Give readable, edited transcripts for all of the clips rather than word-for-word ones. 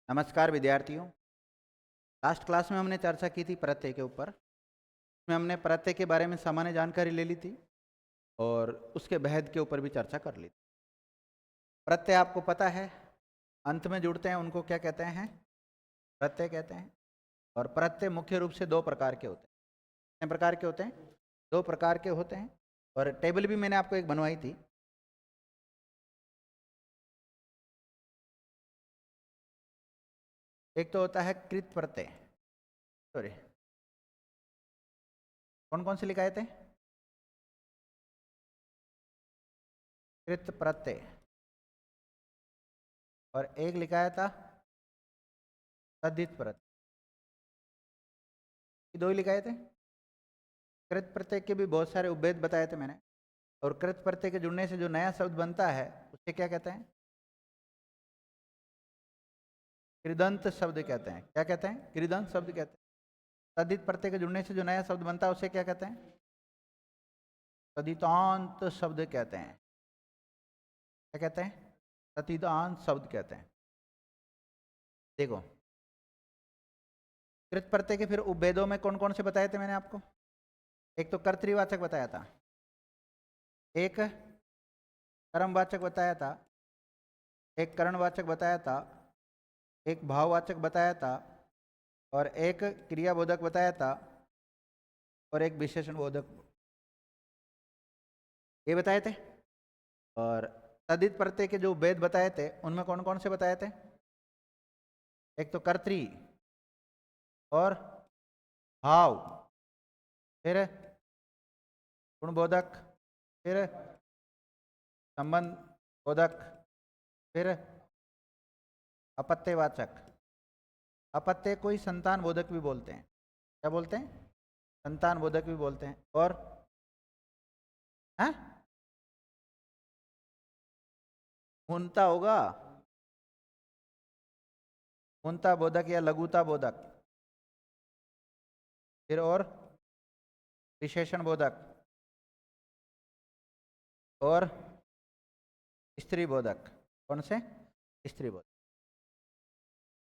नमस्कार विद्यार्थियों। Last class में हमने चर्चा की थी प्रत्यय के ऊपर। इसमें हमने प्रत्यय के बारे में सामान्य जानकारी ले ली थी और उसके भेद के ऊपर भी चर्चा कर ली थी। प्रत्यय आपको पता है, अंत में जुड़ते हैं उनको क्या कहते हैं? प्रत्यय कहते हैं। और प्रत्यय मुख्य रूप से दो प्रकार के होते हैं। कितने प्रकार के होते हैं? दो प्रकार के होते हैं। और टेबल भी मैंने आपको एक बनवाई थी। एक तो होता है कृत प्रत्यय। सॉरी, कौन कौन से लिखाए थे? कृत प्रत्यय। और एक लिखाया था तद्धित प्रत्यय। ये दो ही लिखाए थे। कृत प्रत्यय के भी बहुत सारे उपभेद बताए थे मैंने। और कृत प्रत्यय के जुड़ने से जो नया शब्द बनता है उसे क्या कहते हैं? कृदंत शब्द कहते हैं। क्या कहते हैं? कृदंत शब्द कहते हैं। तद्धित प्रत्यय के जुड़ने से जो नया शब्द बनता है उसे क्या कहते हैं? तद्धितांत शब्द कहते हैं। क्या कहते हैं? तद्धितांत शब्द कहते हैं। देखो, कृत प्रत्यय के फिर उपभेदों में कौन कौन से बताए थे मैंने आपको? एक तो कर्तृवाचक बताया था, एक कर्मवाचक बताया था, एक करणवाचक बताया था, एक भाववाचक बताया था, और एक क्रियाबोधक बताया था, और एक विशेषण बोधक, ये बताए थे। और तद्धित प्रत्यय के जो भेद बताए थे उनमें कौन कौन से बताए थे? एक तो कर्तृ और भाव, फिर गुणबोधक, फिर संबंध बोधक, फिर अपत्यवाचक। अपत्य को ही संतान बोधक भी बोलते हैं। क्या बोलते हैं? संतान बोधक भी बोलते हैं। और है मूर्ता होगा, मूर्ता बोधक या लघुता बोधक। फिर और विशेषण बोधक और स्त्री बोधक। कौन से? स्त्री बोधक।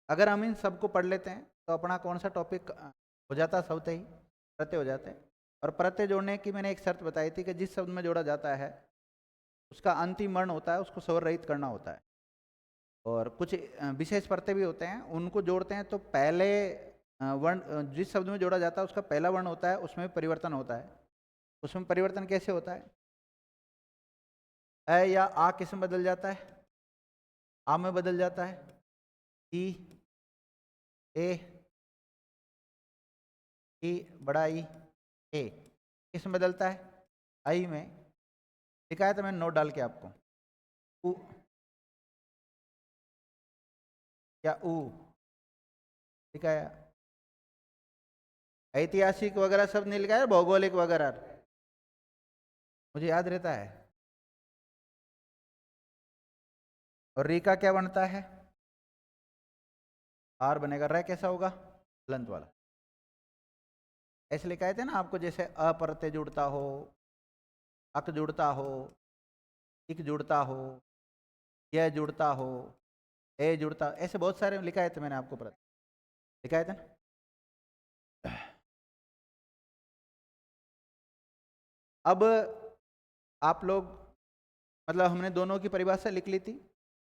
अगर हम इन सबको पढ़ लेते हैं तो अपना कौन सा टॉपिक हो जाता? स्वतः ही प्रत्यय हो जाते हैं। और प्रत्यय जोड़ने की मैंने एक शर्त बताई थी कि जिस शब्द में जोड़ा जाता है उसका अंतिम वर्ण होता है, उसको स्वर रहित करना होता है। और कुछ विशेष प्रत्यय भी होते हैं, उनको जोड़ते हैं तो पहले वर्ण जिस शब्द में जोड़ा जाता है उसका पहला वर्ण होता है, उसमें परिवर्तन होता है। उसमें परिवर्तन कैसे होता है? अ या आ किस में बदल जाता है? आ में बदल जाता है। ई, ए, ई, बड़ा ई, ए किस में बदलता है? आई में। लिखा है तो मैंने नोट डाल के आपको। उ या ऊ लिखा है। ऐतिहासिक वगैरह सब नहीं लिखा है, भौगोलिक वगैरह मुझे याद रहता है। और री का क्या बनता है? आर बनेगा। रे कैसा होगा? हलंत वाला। ऐसे लिखाए थे ना आपको, जैसे अ प्रत्यय जुड़ता हो, अक जुड़ता हो, इक जुड़ता हो, यह जुड़ता हो, ए जुड़ता, ऐसे बहुत सारे लिखाए थे मैंने आपको प्रत्यय। लिखाए थे ना? अब आप लोग, मतलब हमने दोनों की परिभाषा लिख ली थी,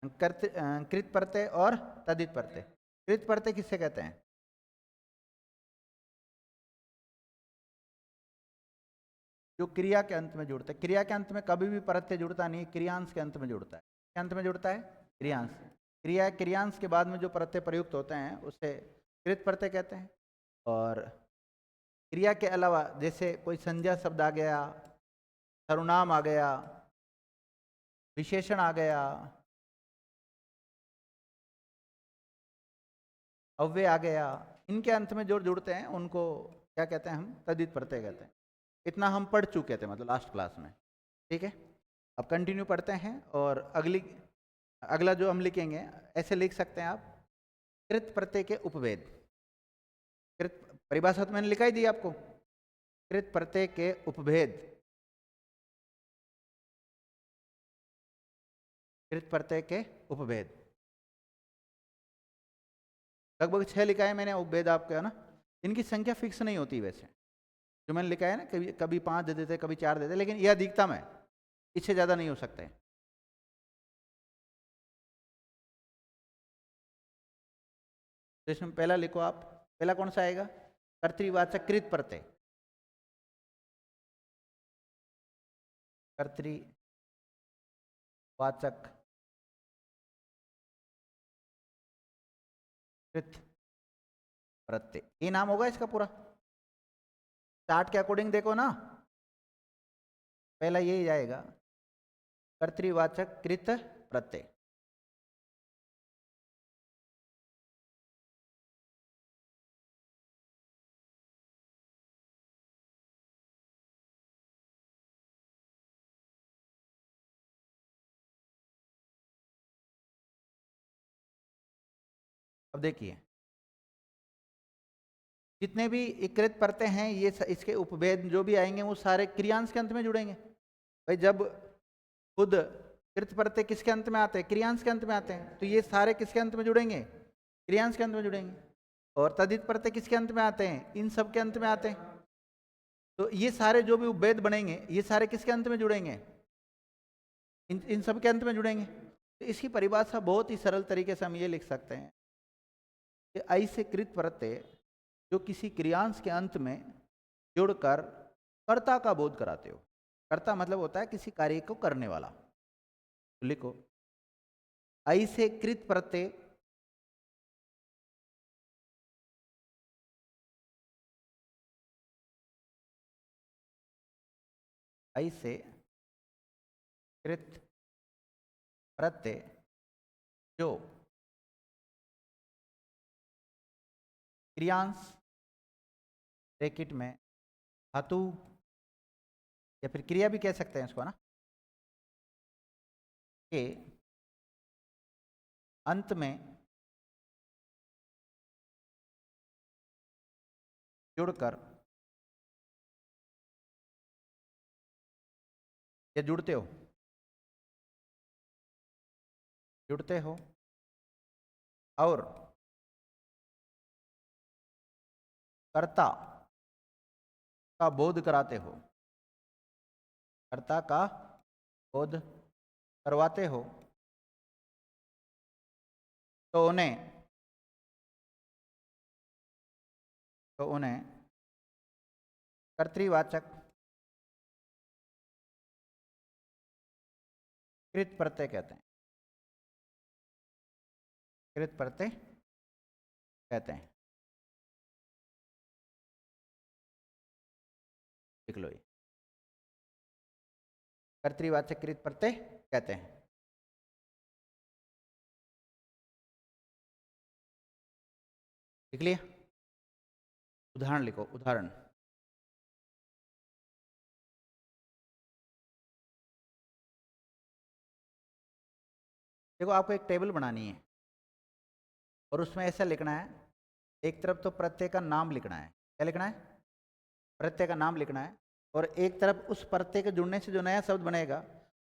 कृत प्रत्यय और तद्धित प्रत्यय। कृत प्रत्यय किससे कहते हैं? जो क्रिया के अंत में जुड़ता है। क्रिया के अंत में कभी भी प्रत्यय जुड़ता नहीं, क्रियांश के अंत में जुड़ता है। के अंत में जुड़ता है क्रियांश। क्रियांश के बाद में जो प्रत्यय प्रयुक्त होते हैं उसे कृत प्रत्यय कहते हैं। और क्रिया के अलावा जैसे कोई संज्ञा शब्द आ गया, सर्वनाम आ गया, विशेषण आ गया, अव्यय आ गया, इनके अंत में जो जुड़ते हैं उनको क्या कहते हैं? हम तद्धित प्रत्यय कहते हैं। इतना हम पढ़ चुके थे, मतलब लास्ट क्लास में। ठीक है, अब कंटिन्यू पढ़ते हैं। और अगला जो हम लिखेंगे, ऐसे लिख सकते हैं आप, कृत प्रत्यय के उपभेद। कृत परिभाषा तो मैंने लिखाई दी आपको। कृत प्रत्यय के उपभेद। कृत प्रत्यय के उपभेद। लगभग 6 लिखा है मैंने उपभेद आपका, है ना। इनकी संख्या फिक्स नहीं होती वैसे, जो मैंने लिखा है ना, कभी कभी 5 दे देते, कभी 4 देते, लेकिन यह अधिकतम है, इससे ज़्यादा नहीं हो सकते। तो इसमें पहला लिखो आप, पहला कौन सा आएगा? कर्तृवाचक कृत प्रत्यय। कर्तृवाचक कृत प्रत्यय, ये नाम होगा इसका पूरा। चार्ट के अकॉर्डिंग देखो ना, पहला यही जाएगा, कर्तृवाचक कृत प्रत्यय। अब देखिए, जितने भी इकृत प्रत्यय हैं, ये इसके उपभेद जो भी आएंगे वो सारे क्रियांश के अंत में जुड़ेंगे। भाई जब खुद कृत प्रत्यय किसके अंत में आते हैं? क्रियांश के अंत में आते हैं, तो ये सारे किसके अंत में जुड़ेंगे? क्रियांश के अंत में जुड़ेंगे। और तदित प्रत्यय किसके अंत में आते हैं? इन सब के अंत में आते हैं। तो ये सारे जो भी उपभेद बनेंगे, ये सारे किसके अंत में जुड़ेंगे? इन सब के अंत में जुड़ेंगे। तो इसकी परिभाषा बहुत ही सरल तरीके से हम ये लिख सकते हैं कि ऐसे कृत प्रत्यय जो किसी क्रियांश के अंत में जुड़कर कर्ता का बोध कराते हो। कर्ता मतलब होता है किसी कार्य को करने वाला। तो लिखो, ऐसे कृत प्रत्यय ऐसे कृत प्रत्यय जो क्रियांश ब्रैकेट में धातु या फिर क्रिया भी कह सकते हैं इसको ना, के अंत में जुड़कर या जुड़ते हो और कर्ता का बोध कराते हो, कर्ता का बोध करवाते हो, तो उन्हें कर्तृवाचक कृत प्रत्यय कहते हैं। कृत प्रत्यय कहते हैं। लिख लो, ये कर्तृवाचक कृत प्रत्यय कहते हैं। लिख लिया? उदाहरण लिखो, उदाहरण। देखो, आपको एक टेबल बनानी है और उसमें ऐसा लिखना है, एक तरफ तो प्रत्यय का नाम लिखना है। क्या लिखना है? प्रत्यय का नाम लिखना है। और एक तरफ उस प्रत्यय के जुड़ने से जो नया शब्द बनेगा।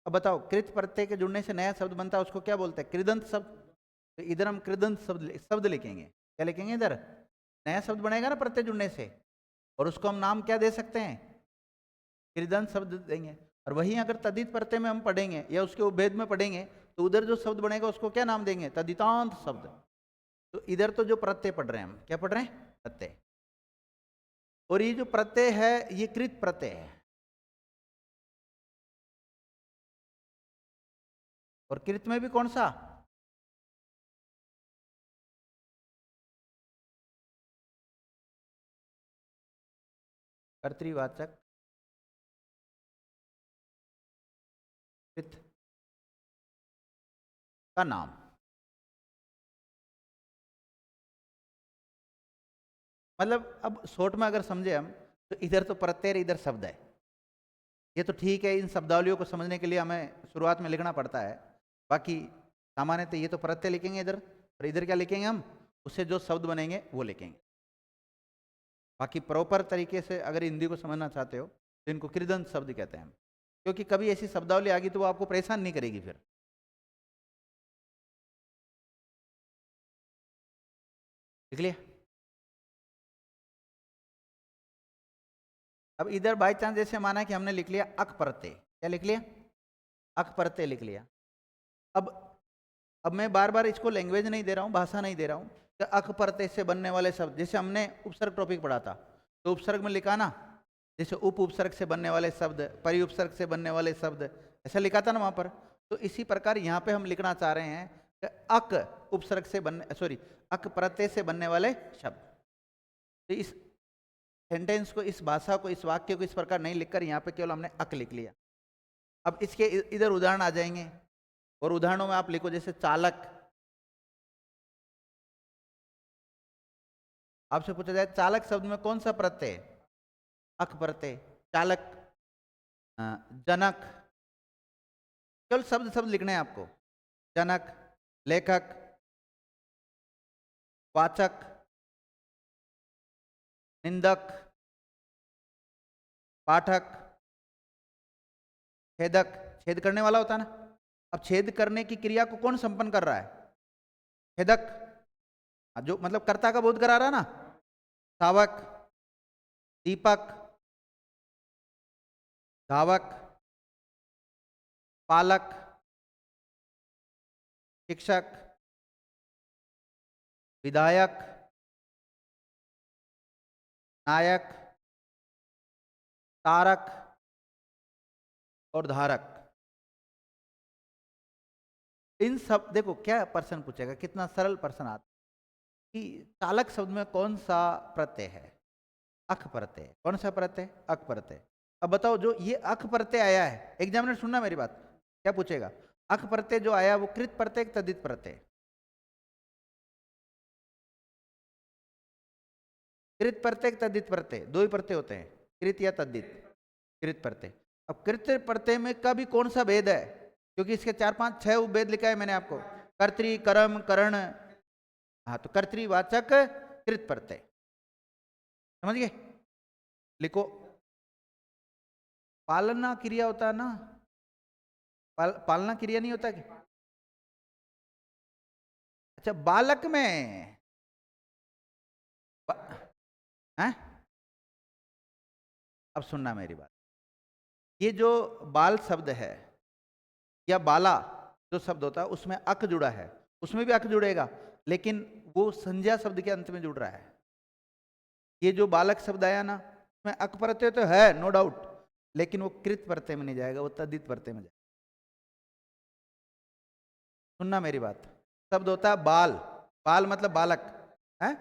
अब बताओ, कृत प्रत्यय के जुड़ने से नया शब्द बनता है, उसको क्या बोलते हैं? कृदंत शब्द। तो इधर हम कृदंत शब्द लिखेंगे। क्या लिखेंगे? इधर नया शब्द बनेगा ना प्रत्यय जुड़ने से, और उसको हम नाम क्या दे सकते हैं? कृदंत शब्द देंगे। और वहीं अगर तदित प्रत्यय में हम पढ़ेंगे या उसके उपभेद में पढ़ेंगे, तो उधर जो शब्द बनेगा उसको क्या नाम देंगे? तदितांत शब्द। तो इधर तो जो प्रत्यय पढ़ रहे हैं हम, क्या पढ़ रहे हैं? प्रत्यय। और ये जो प्रत्यय है ये कृत प्रत्यय है। और कृत में भी कौन सा? कर्तृवाचक कृत का नाम। मतलब अब शॉर्ट में अगर समझे हम, तो इधर तो प्रत्यय, इधर शब्द है। ये तो ठीक है, इन शब्दावलियों को समझने के लिए हमें शुरुआत में लिखना पड़ता है। बाकी सामान्यतः ये तो प्रत्यय लिखेंगे इधर, और इधर क्या लिखेंगे हम? उससे जो शब्द बनेंगे वो लिखेंगे। बाकी प्रॉपर तरीके से अगर हिंदी को समझना चाहते हो तो इनको कृदंत शब्द कहते हैं। क्योंकि कभी ऐसी शब्दावली आ गई तो वो आपको परेशान नहीं करेगी फिर। लिख लिया। अब इधर बाई चांस जैसे माना कि हमने लिख लिया अक प्रत्यय, क्या लिख लिया? अक प्रत्यय लिख लिया। अब अब मैं बार बार इसको लैंग्वेज नहीं दे रहा हूँ, भाषा नहीं दे रहा हूँ, कि अक प्रत्यय से बनने वाले शब्द, जैसे हमने उपसर्ग टॉपिक पढ़ा था, तो उपसर्ग में लिखा ना, जैसे उप उपसर्ग से बनने वाले शब्द, परि उपसर्ग से बनने वाले शब्द, ऐसा लिखा था ना वहां पर। तो इसी प्रकार यहाँ पे हम लिखना चाह रहे हैं कि अक उपसर्ग से बनने, सॉरी, अक प्रत्यय से बनने वाले शब्द। तो इस सेंटेंस को, इस भाषा को, इस वाक्य को इस प्रकार नहीं लिखकर यहाँ पे केवल हमने अक लिख लिया। अब इसके इधर उदाहरण आ जाएंगे, और उदाहरणों में आप लिखो, जैसे चालक। आपसे पूछा जाए चालक शब्द में कौन सा प्रत्यय है? अक प्रत्यय। चालक। जनक। केवल शब्द शब्द लिखने हैं आपको। जनक, लेखक, वाचक, निंदक, पाठक, छेदक। छेद करने वाला होता है ना। अब छेद करने की क्रिया को कौन संपन्न कर रहा है? छेदक। जो मतलब कर्ता का बोध करा रहा है ना। शावक, दीपक, धावक, पालक, शिक्षक, विधायक, नायक, तारक और धारक। इन सब, देखो क्या प्रश्न पूछेगा, कितना सरल प्रश्न आता कि चालक शब्द में कौन सा प्रत्यय है? अक प्रत्यय। कौन सा प्रत्यय? अक प्रत्यय। अब बताओ, जो ये अक प्रत्यय आया है, एग्जामिनर सुनना मेरी बात, क्या पूछेगा? अक प्रत्यय जो आया वो कृत प्रत्यय तद्धित प्रत्यय? कृत प्रत्यय तद्धित प्रत्यय, दो ही प्रत्यय होते हैं, कृत या तद्धित। कृत प्रत्यय। अब कृत प्रत्यय में का भी कौन सा भेद है? क्योंकि इसके 4 5 6 उपभेद लिखा है मैंने आपको। कर्तरी, कर्म, करण। हाँ, तो कर्तृवाचक कृत प्रत्यय, समझ गए? लिखो, पालना क्रिया होता है ना। पालना क्रिया नहीं होता क्या? अच्छा, बालक में हैं? अब सुनना मेरी बात, ये जो बाल शब्द है या बाला जो शब्द होता है, उसमें अक जुड़ा है, उसमें भी अक जुड़ेगा, लेकिन वो संज्ञा शब्द के अंत में जुड़ रहा है। ये जो बालक शब्द आया ना, उसमें अक प्रत्यय तो है, नो डाउट, लेकिन वो कृत प्रत्यय में नहीं जाएगा, वो तद्धित प्रत्यय में जाएगा। सुनना मेरी बात, शब्द होता है बाल। बाल मतलब बालक है।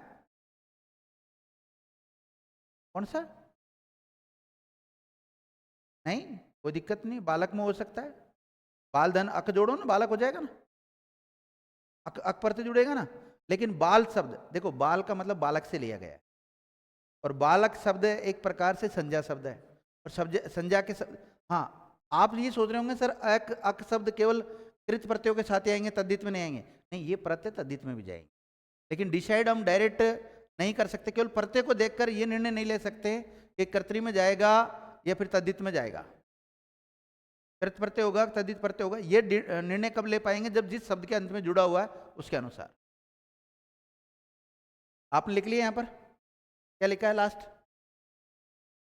कौन सा? नहीं, कोई दिक्कत नहीं, बालक में हो सकता है। बाल धन अक जोड़ो ना, बालक हो जाएगा ना। अक प्रत्यय जुड़ेगा ना। लेकिन बाल शब्द, देखो, बाल का मतलब बालक से लिया गया है, और बालक शब्द एक प्रकार से संज्ञा शब्द है, और संज्ञा के शब्द। हाँ, आप ये सोच रहे होंगे सर अक अक शब्द केवल कृत प्रत्ययों के साथ ही आएंगे, तद्धित में नहीं आएंगे। नहीं, ये प्रत्यय तद्धित में भी जाएंगे, लेकिन डिसाइड हम डायरेक्ट नहीं कर सकते, केवल प्रत्यय को देखकर ये निर्णय नहीं ले सकते कि कर्तरी में जाएगा या फिर तद्धित में जाएगा। कृत प्रत्यय होगा, तद्धित प्रत्यय होगा, ये निर्णय कब ले पाएंगे? जब जिस शब्द के अंत में जुड़ा हुआ है उसके अनुसार। आपने लिख लिया यहाँ पर, क्या लिखा है लास्ट?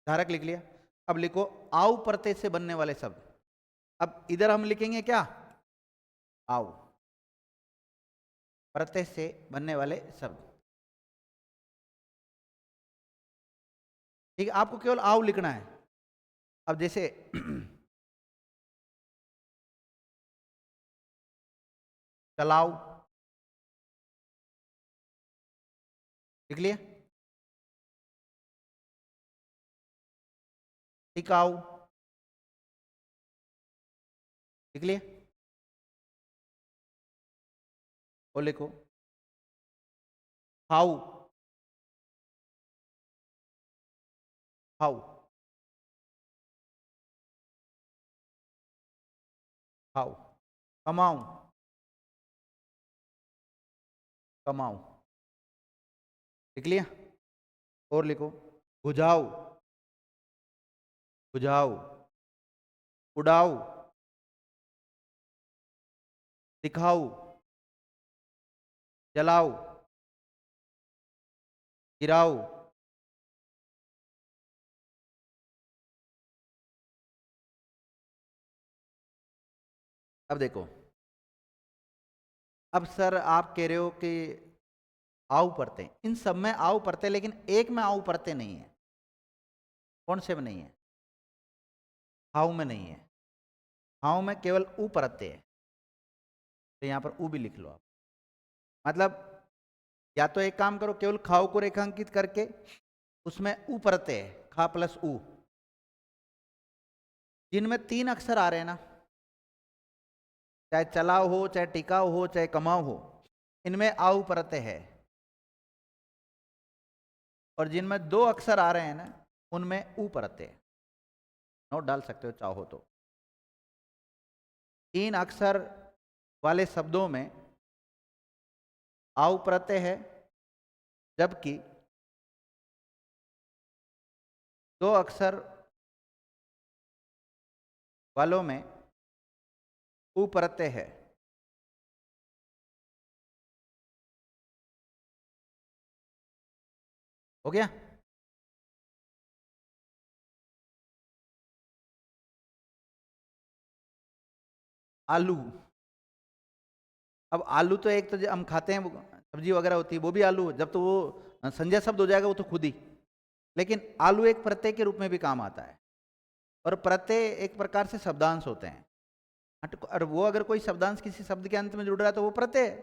धारक लिख लिया। अब लिखो आउ प्रत्यय से बनने वाले शब्द। अब इधर हम लिखेंगे क्या? आउ प्रत्यय से बनने वाले शब्द। ठीक है, आपको केवल आउ लिखना है। अब जैसे चलाओ, लिख लिया। टिकाऊ, लिख लिया। और लिखो हाउ। How, how. कमाऊं, कमाऊं, लिख लिया। और लिखो बुझाओ, बुझाओ, उड़ाओ, दिखाओ, जलाओ, गिराऊ, अब देखो, अब सर आप कह रहे हो कि आऊ पढ़ते, इन सब में आऊ पढ़ते, लेकिन एक में आऊ पढ़ते नहीं है। कौन से में नहीं है? हाउ में नहीं है। हाउ में केवल ऊ पढ़ते हैं, तो यहां पर ऊ भी लिख लो आप। मतलब या तो एक काम करो, केवल खाओ को रेखांकित करके उसमें ऊ पढ़ते हैं, खा प्लस ऊ, जिनमें 3 अक्षर आ रहे हैं ना, चाहे चलाओ हो, चाहे टिकाओ हो, चाहे कमाओ हो, इनमें आऊ पढ़ते हैं। और जिनमें 2 अक्षर आ रहे हैं ना, उनमें ऊ पढ़ते हैं। नोट डाल सकते हो चाहो तो। 3 अक्षर वाले शब्दों में आऊ प्रत्यय है, जबकि 2 अक्षर वालों में ऊ प्रत्यय है। हो गया? आलू, अब आलू तो एक तो जो हम खाते हैं, सब्जी वगैरह होती है, वो भी आलू, जब तो वो संज्ञा शब्द हो जाएगा वो तो खुद ही। लेकिन आलू एक प्रत्यय के रूप में भी काम आता है, और प्रत्यय एक प्रकार से शब्दांश होते हैं। और वो अगर कोई शब्दांश किसी शब्द के अंत में जुड़ रहा है तो वो प्रत्यय है।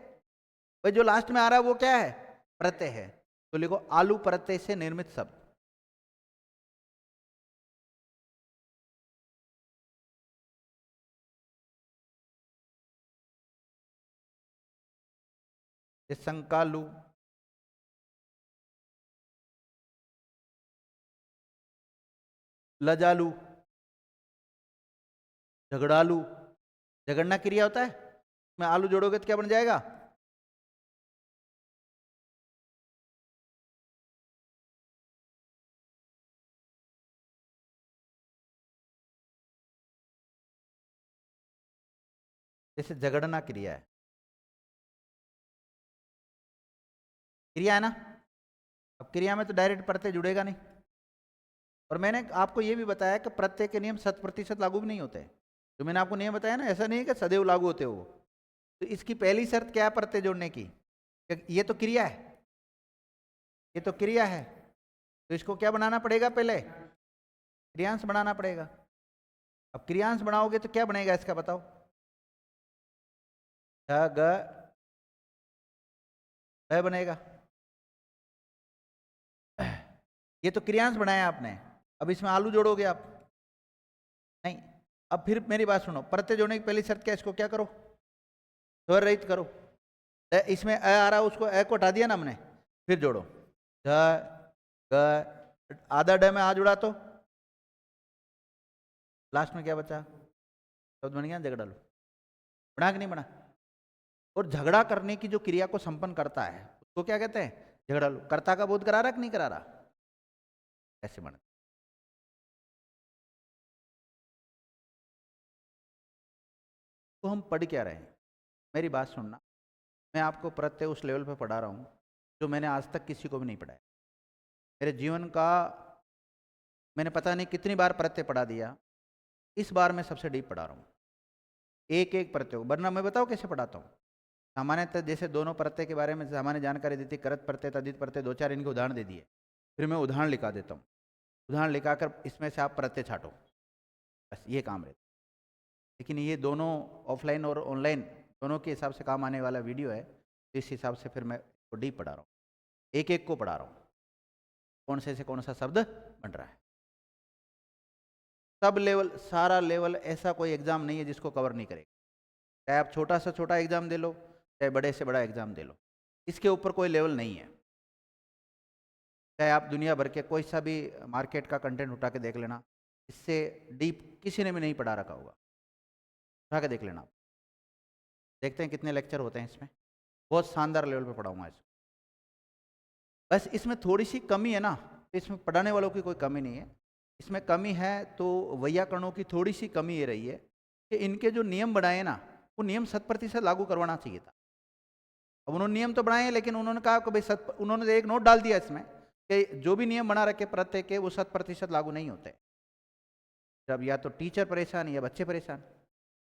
भाई जो लास्ट में आ रहा है वो क्या है? प्रत्यय है। तो लिखो आलू प्रत्यय से निर्मित शब्द। शंकालू, लजालू, झगड़ालू, झगड़ना क्रिया होता है, मैं आलू जोड़ोगे तो क्या बन जाएगा? जैसे झगड़ना क्रिया है, क्रिया है ना। अब क्रिया में तो डायरेक्ट प्रत्यय जुड़ेगा नहीं। और मैंने आपको यह भी बताया कि प्रत्यय के नियम 100% लागू भी नहीं होते। जो मैंने आपको नियम बताया ना, ऐसा नहीं है कि सदैव लागू होते हो। तो इसकी पहली शर्त क्या है प्रत्यय जोड़ने की? ये तो क्रिया है, ये तो क्रिया है, तो इसको क्या बनाना पड़ेगा? पहले क्रियांश बनाना पड़ेगा। अब क्रियांश बनाओगे तो क्या बनेगा इसका बताओ? बनेगा। ये तो क्रियांश बनाया आपने, अब इसमें आलू जोड़ोगे आप? नहीं। अब फिर मेरी बात सुनो, प्रत्यय जोड़ने की पहली शर्त क्या? इसको क्या करो? स्वर रहित करो। इसमें अ आ रहा है, उसको अ को हटा दिया ना हमने, फिर जोड़ो। ध ग, आधा ड में आ जुड़ा तो लास्ट में क्या बचा? शब्द बन गया झगड़ालू। बना कि नहीं बना? और झगड़ा करने की जो क्रिया को संपन्न करता है उसको क्या कहते हैं? झगड़ालू। कर्ता का बोध करा रहा कि नहीं करा रहा? ऐसे बना। तो हम पढ़ क्या रहे हैं? मेरी बात सुनना, मैं आपको प्रत्यय उस लेवल पे पढ़ा रहा हूँ जो मैंने आज तक किसी को भी नहीं पढ़ाया। मेरे जीवन का मैंने पता नहीं कितनी बार प्रत्यय पढ़ा दिया, इस बार मैं सबसे डीप पढ़ा रहा हूँ एक एक प्रत्यय को। वरना मैं बताओ कैसे पढ़ाता हूँ। सामान्यतः जैसे दोनों प्रत्यय के बारे में सामान्य जानकारी देती, करत प्रत्यय तद्धित प्रत्यय, 2-4 इनके उदाहरण दे दिए, फिर मैं उदाहरण लिखा देता हूँ। उदाहरण लिखाकर इसमें से आप प्रत्यय छाटो, बस ये काम रहता। लेकिन ये दोनों ऑफलाइन और ऑनलाइन दोनों के हिसाब से काम आने वाला वीडियो है, तो इस हिसाब से फिर मैं डीप पढ़ा रहा हूँ, एक एक को पढ़ा रहा हूँ, कौन से कौन सा शब्द बन रहा है। सब लेवल, सारा लेवल, ऐसा कोई एग्जाम नहीं है जिसको कवर नहीं करेगा। चाहे आप छोटा से छोटा एग्जाम दे लो, चाहे बड़े से बड़ा एग्जाम दे लो, इसके ऊपर कोई लेवल नहीं है। चाहे आप दुनिया भर के कोई सा भी मार्केट का कंटेंट उठा के देख लेना, इससे डीप किसी ने भी नहीं पढ़ा रखा होगा। उठा के देख लेना, देखते हैं कितने लेक्चर होते हैं इसमें। बहुत शानदार लेवल पे पढ़ाऊंगा इसको। बस इसमें थोड़ी सी कमी है ना, इसमें पढ़ाने वालों की कोई कमी नहीं है। इसमें कमी है तो वैयाकरणों की थोड़ी सी कमी ये रही है कि इनके जो नियम बनाए ना, वो नियम 100% लागू करवाना चाहिए था। अब उन्होंने नियम तो बनाए हैं, लेकिन उन्होंने कहा कि भाई उन्होंने एक नोट डाल दिया इसमें, कि जो भी नियम बना रखे प्रत्यय के वो 100% लागू नहीं होते। जब या तो टीचर परेशान या बच्चे परेशान,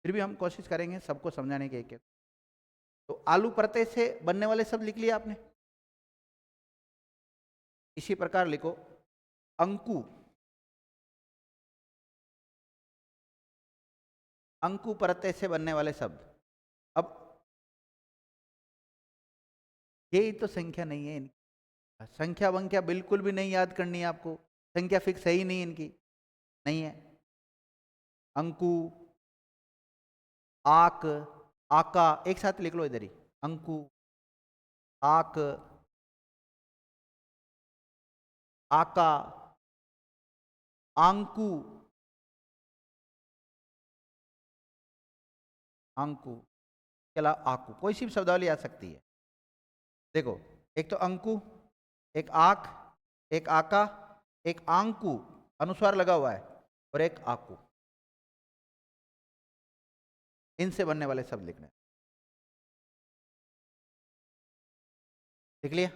फिर भी हम कोशिश करेंगे सबको समझाने के एक। तो आलू प्रत्यय से बनने वाले शब्द लिख लिया आपने। इसी प्रकार लिखो अंकु। अंकु प्रत्यय से बनने वाले शब्द। अब ये तो संख्या नहीं है इनकी, संख्या वंख्या बिल्कुल भी नहीं याद करनी है आपको, संख्या फिक्स है ही नहीं इनकी, नहीं है। अंकु, आक, आका, एक साथ लिख लो इधर ही। अंकु, आक, आका, आंकु, अंकु के अलावा आकू, कोई सी भी शब्दावली आ सकती है। देखो एक तो अंकु, एक आक, एक आका, एक आंकु अनुस्वार लगा हुआ है, और एक आकू। इनसे बनने वाले शब्द लिखने। लिख लिया?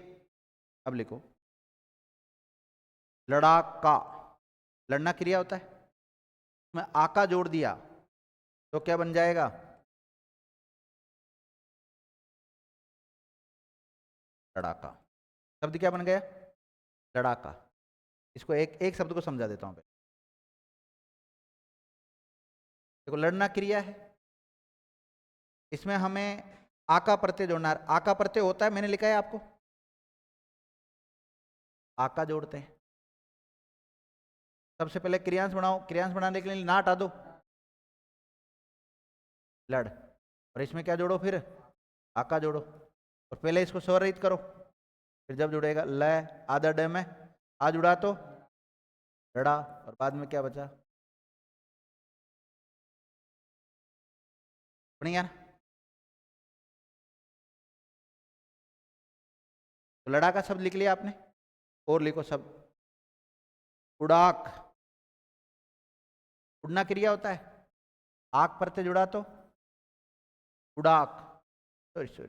अब लिखो लड़ाका। लड़ना क्रिया होता है, उसमें आका जोड़ दिया तो क्या बन जाएगा? लड़ाका। शब्द क्या बन गया? लड़ाका। इसको एक एक शब्द को समझा देता हूं। देखो लड़ना क्रिया है, इसमें हमें आका प्रत्यय जोड़ना है। आका प्रत्यय होता है, मैंने लिखा है आपको, आका जोड़ते हैं। सबसे पहले क्रियांश बनाओ, क्रियांश बनाने के लिए ना हटा दो, लड़, और इसमें क्या जोड़ो फिर? आका जोड़ो, और पहले इसको स्वरहित करो, फिर जब जुड़ेगा ल आदर डे में आ जुड़ा तो लड़ा, और बाद में क्या बचा? बढ़िया ना? तो लड़ा का शब्द लिख लिया आपने, और लिखो शब्द उड़ाक। उड़ना क्रिया होता है, आक प्रत्यय जुड़ा तो उड़ाक, सॉरी सॉरी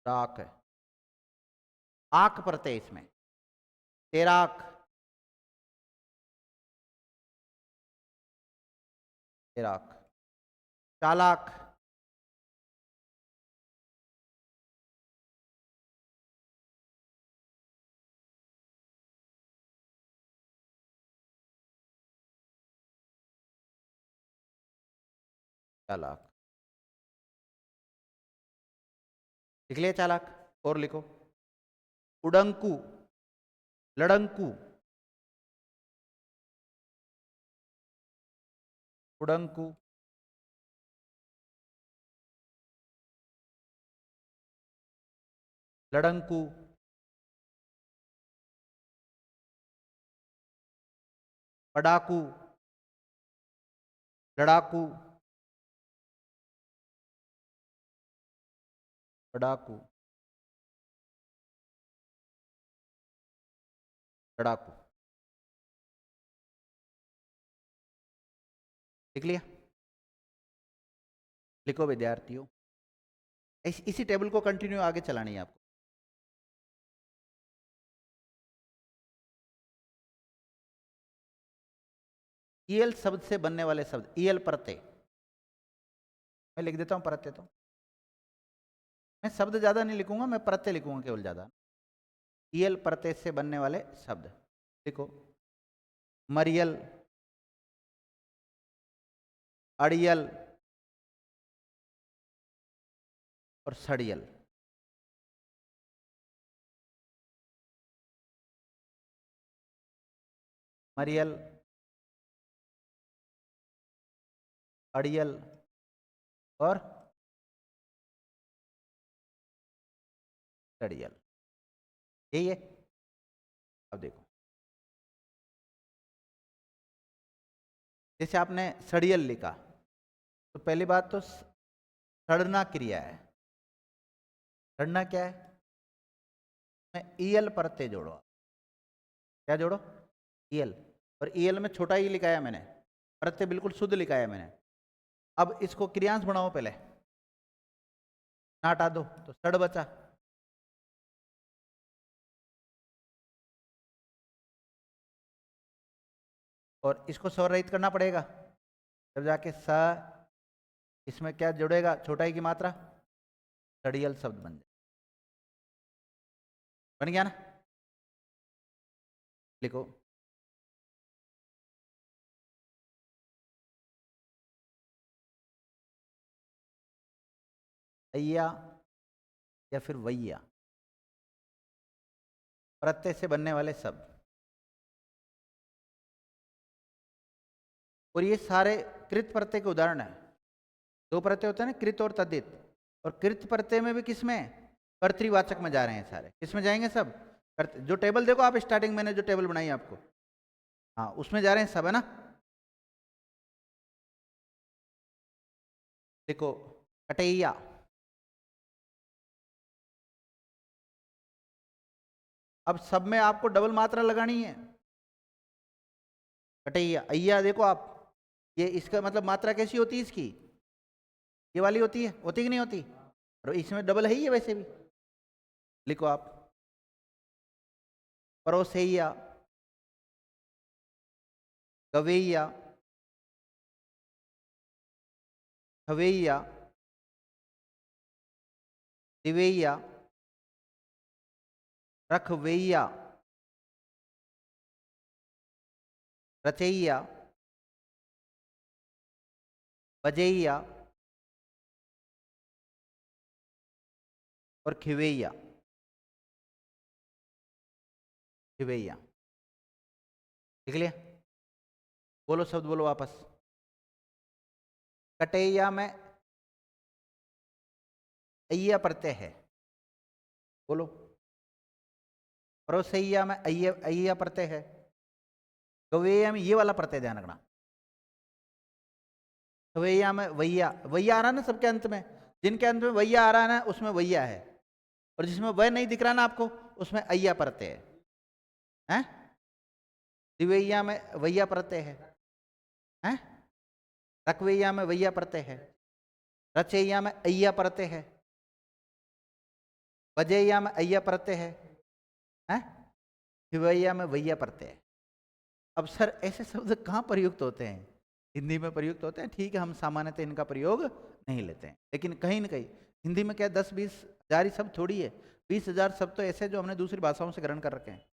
उड़ाक है, आक प्रत्यय इसमें तेराक, तेराक, चालाक, चालाक। लिख लिया चालाक, और लिखो उड़ंकू, लड़ंकू, उड़ंकू, लड़ंकू, पड़ाकू, लड़ाकू, पड़ाकू, लड़ाकू। लिख लिया? लिखो विद्यार्थियों, इसी टेबल को कंटिन्यू आगे चलानी है आपको। ईएल शब्द से बनने वाले शब्द, ईएल प्रत्यय, मैं लिख देता हूं प्रत्यय, तो मैं शब्द ज्यादा नहीं लिखूंगा, मैं प्रत्यय लिखूंगा केवल ज्यादा। ईएल प्रत्यय से बनने वाले शब्द लिखो मरियल, अड़ियल और सड़ियल। मरियल, अड़ियल और सड़ियल, यही है। अब देखो, जैसे आपने सड़ियल लिखा, तो पहली बात तो सड़ना क्रिया है। सड़ना क्या है? मैं ईएल प्रत्यय जोड़ो, क्या जोड़ो? ईएल, और ईएल में छोटा ही लिखाया मैंने, प्रत्यय बिल्कुल शुद्ध लिखाया मैंने। अब इसको क्रियांश बनाओ, पहले ना हटा दो तो सड़ बचा, और इसको स्वरहित करना पड़ेगा, जब जाके स, इसमें क्या जुड़ेगा, छोटा ई की मात्रा, सड़ियल शब्द बन जाए। बन गया ना? लिखो अय्या या फिर वैया, प्रत्यय से बनने वाले शब्द। और ये सारे कृत प्रत्यय के उदाहरण है। दो प्रत्यय होते हैं ना, कृत और तद्धित, और कृत प्रत्यय में भी किसमें, कर्तृवाचक में जा रहे हैं सारे। किसमें जाएंगे सब, जो टेबल देखो आप, स्टार्टिंग मैंने जो टेबल बनाई आपको, हाँ उसमें जा रहे हैं सब, है ना। देखो कटैया, अब सब में आपको डबल मात्रा लगानी है। कटैया, अय्या देखो आप, ये इसका मतलब मात्रा कैसी होती है इसकी, ये वाली होती कि नहीं होती, और इसमें डबल है ही है वैसे भी। लिखो आप परोसैया, गवैया, खवैया, दिवैया, रखवैया, रचैया, बजैया और खिवैया। खिवैया लिख लिया? बोलो शब्द बोलो वापस। कटैया में अय्या प्रत्यय है, बोलो। परोसैया में अय्या अय्या प्रत्यय है। गवैया में ये वाला प्रत्यय ध्यान रखना। खवैया में वैया, वैया आ रहा है ना सबके अंत में, जिनके अंत में वैया आ रहा है ना उसमें वैया है, और जिसमें वह नहीं दिख रहा ना आपको उसमें अय्या प्रत्यय है, हैं? दिवैया में वैया प्रत्यय है, हैं? रखवैया में वैया प्रत्यय है, रचैया में अय्या प्रत्यय है, बजैया में अय्या प्रत्यय है, हैं? खिवैया में वैया प्रत्यय है। अब सर ऐसे शब्द कहाँ प्रयुक्त होते हैं? हिंदी में प्रयुक्त होते हैं, ठीक है, हम सामान्यतः इनका प्रयोग नहीं लेते हैं, लेकिन कहीं ना कहीं हिंदी में क्या 10-20 हजार ही शब्द थोड़ी है, 20,000 शब्द तो ऐसे जो हमने दूसरी भाषाओं से ग्रहण कर रखे हैं।